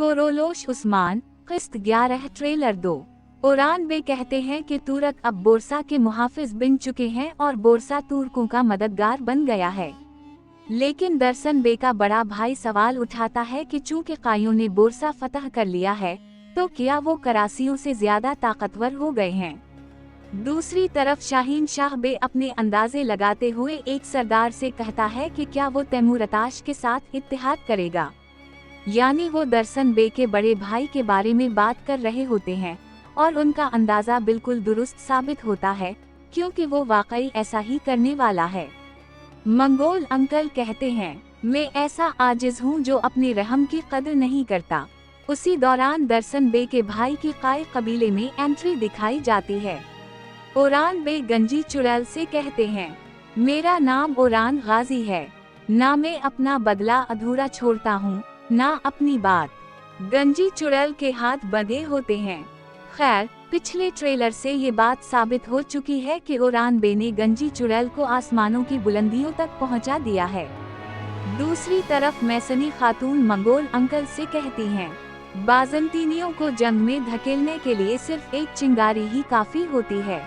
कोरोलोश उस्मान, किस्त 11 trailer 2। Ouran बे कहते हैं कि तुर्क अब बोरसा के मुहाफिज बन चुके हैं और बोरसा तुर्कों का मददगार बन गया है। लेकिन दरसन बे का बड़ा भाई सवाल उठाता है कि चूंकि कायों ने बोरसा फतह कर लिया है, तो क्या वो करासियों से ज्यादा ताकतवर हो गए हैं। दूसरी तरफ शाहीन शाह बे अपने अंदाजे लगाते हुए एक सरदार से कहता है कि क्या वो तैमूरताश के साथ इत्तेहाद करेगा। यानी वो दरसन बे के बड़े भाई के बारे में बात कर रहे होते हैं और उनका अंदाजा बिल्कुल दुरुस्त साबित होता है, क्योंकि वो वाकई ऐसा ही करने वाला है। मंगोल अंकल कहते हैं, मैं ऐसा आजिज हूँ जो अपने रहम की कदर नहीं करता। उसी दौरान दरसन बे के भाई की काय कबीले में एंट्री दिखाई जाती है। ओरान बे गंजी चुड़ैल से कहते हैं, मेरा नाम ओरान गाजी है, ना मैं अपना बदला अधूरा छोड़ता हूँ, ना अपनी बात। गंजी चुड़ैल के हाथ बंधे होते हैं। खैर, पिछले ट्रेलर से ये बात साबित हो चुकी है कि ओरान बे ने गंजी चुड़ैल को आसमानों की बुलंदियों तक पहुंचा दिया है। दूसरी तरफ मैसनी खातून मंगोल अंकल से कहती हैं, बाजंतीनियों को जंग में धकेलने के लिए सिर्फ एक चिंगारी ही काफी होती है।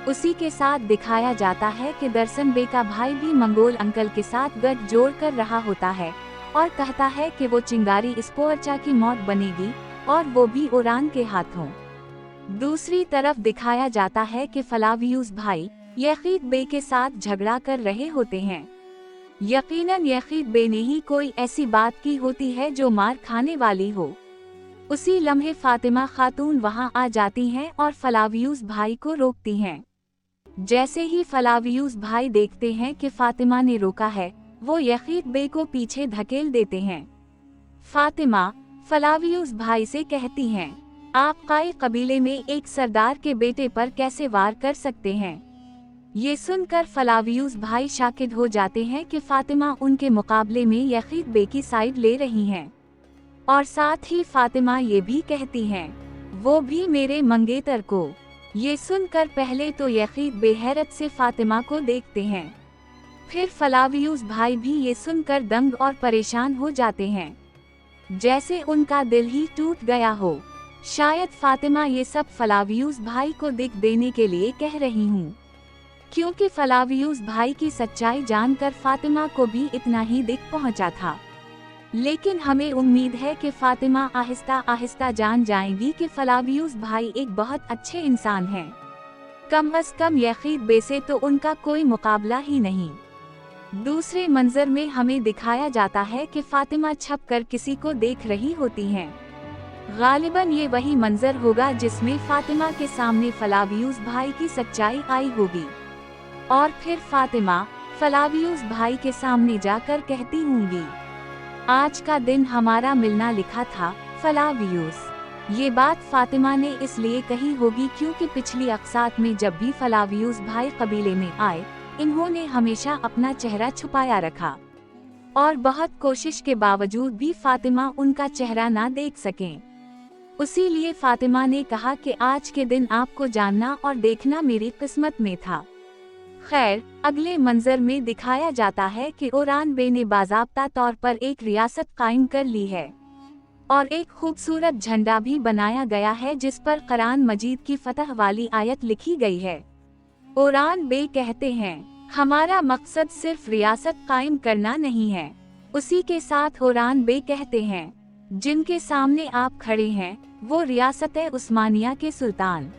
उसी के साथ दिखाया जाता है कि दरसन बे का भाई भी मंगोल अंकल के साथ गठजोड़ कर रहा होता है और कहता है कि वो चिंगारी इस पोर्चा की मौत बनेगी और वो भी ओरान के हाथों। दूसरी तरफ दिखाया जाता है कि फलावियूस भाई यकीत बे के साथ झगड़ा कर रहे होते हैं। यकीनन यकीत बे ने ही कोई ऐसी बात की होती है जो मार खाने वाली हो। उसी लम्हे फातिमा खातून वहां आ जाती हैं और फलावियूस भाई को रोकती हैं। जैसे ही फलावियूस भाई देखते हैं कि फातिमा ने रोका है, वो यकीत बे को पीछे धकेल देते हैं। फातिमा फलावियूस भाई से कहती हैं, आप काय कबीले में एक सरदार के बेटे पर कैसे वार कर सकते हैं। ये सुनकर फलावियूस भाई शाकिद हो जाते हैं कि फातिमा उनके मुकाबले में यकीत बे की साइड ले रही हैं। और साथ ही फातिमा ये भी कहती हैं, वो भी मेरे मंगेतर को। ये सुनकर पहले तो यकीत बे हैरत से फातिमा को देखते हैं, फिर फलावियूस भाई भी ये सुनकर दंग और परेशान हो जाते हैं, जैसे उनका दिल ही टूट गया हो। शायद फातिमा ये सब फलावियूस भाई को दिख देने के लिए कह रही हूँ, क्योंकि फलावियूस भाई की सच्चाई जानकर फातिमा को भी इतना ही दिख पहुँचा था। लेकिन हमें उम्मीद है कि फातिमा आहिस्ता आहिस्ता जान जाएंगी कि फलावियूस भाई एक बहुत अच्छे इंसान हैं। कम अज कम यकीत बे से तो उनका कोई मुकाबला ही नहीं। दूसरे मंजर में हमें दिखाया जाता है कि फातिमा छपकर किसी को देख रही होती हैं। गालिबन ये वही मंजर होगा जिसमें फातिमा के सामने फलावियूस भाई की सच्चाई आई होगी और फिर फातिमा फलावियूस भाई के सामने जाकर कहती होंगी, आज का दिन हमारा मिलना लिखा था फलावियूस। ये बात फातिमा ने इसलिए कही होगी क्योंकि पिछली अक़सात में जब भी फलावियूस भाई कबीले में आए, इन्होंने हमेशा अपना चेहरा छुपाया रखा और बहुत कोशिश के बावजूद भी फातिमा उनका चेहरा ना देख सकें। उसीलिए फातिमा ने कहा कि आज के दिन आपको जानना और देखना मेरी किस्मत में था। खैर, अगले मंजर में दिखाया जाता है कि ओरान बे ने बाज़ाब्ता तौर पर एक रियासत कायम कर ली है और एक खूबसूरत झंडा भी बनाया गया है जिस पर कुरान मजीद की फतह वाली आयत लिखी गई है। ओरान बे कहते हैं, हमारा मकसद सिर्फ रियासत कायम करना नहीं है। उसी के साथ ओरान बे कहते हैं, जिनके सामने आप खड़े हैं वो रियासत उस्मानिया के सुल्तान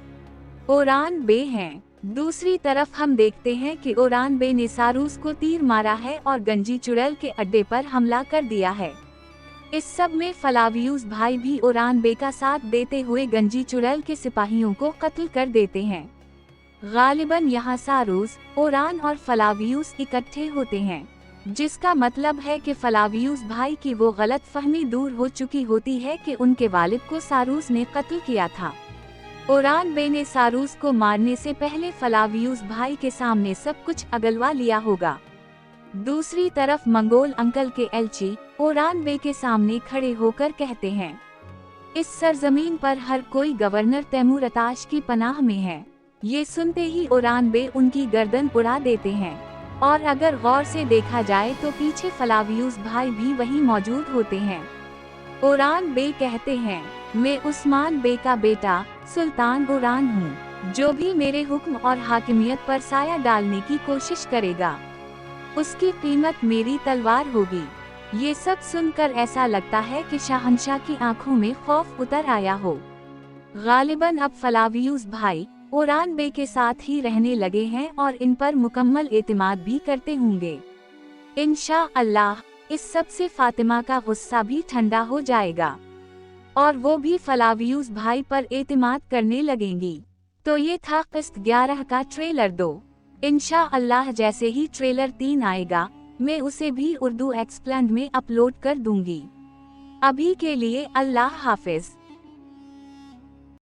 ओरान बे हैं। दूसरी तरफ हम देखते हैं कि ओरान बे ने सारूस को तीर मारा है और गंजी चुड़ैल के अड्डे पर हमला कर दिया है। इस सब में फलावियूस भाई भी ओरान बे का साथ देते हुए गंजी चुड़ैल के सिपाहियों को कत्ल कर देते हैं। गालिबन यहाँ सारूस, ओरान और फलावियूस इकट्ठे होते हैं, जिसका मतलब है कि फलावियूस भाई की वो गलत फहमी दूर हो चुकी होती है कि उनके वालिद को सारूस ने कत्ल किया था। ओरान बे ने सारूस को मारने से पहले फलावियूस भाई के सामने सब कुछ अगलवा लिया होगा। दूसरी तरफ मंगोल अंकल के एल्ची ओरान बे के सामने खड़े होकर कहते हैं, इस सरजमीन पर हर कोई गवर्नर तैमूरताश की पनाह में है। ये सुनते ही ओरान बे उनकी गर्दन उड़ा देते हैं और अगर गौर से देखा जाए तो पीछे फलावियूस भाई भी वहीं मौजूद होते हैं। ओरान बे कहते हैं, मैं उस्मान बे का बेटा सुल्तान ओरान हूँ। जो भी मेरे हुक्म और हाकिमियत पर साया डालने की कोशिश करेगा, उसकी कीमत मेरी तलवार होगी। ये सब सुनकर ऐसा लगता है कि शहंशाह की आंखों में खौफ उतर आया हो। गालिबन अब फ्लावियुस भाई ओरान बे के साथ ही रहने लगे हैं और इन पर मुकम्मल एतमाद भी करते होंगे। इंशाअल्लाह इस सब से फातिमा का गुस्सा भी ठंडा हो जाएगा और वो भी फ्लावियुस भाई पर एतमाद करने लगेंगी। तो ये था किस्त 11 का ट्रेलर 2। इंशाअल्लाह जैसे ही ट्रेलर 3 आएगा, मैं उसे भी उर्दू एक्सप्लेन्ड में अपलोड कर दूंगी। अभी के लिए अल्लाह हाफिज।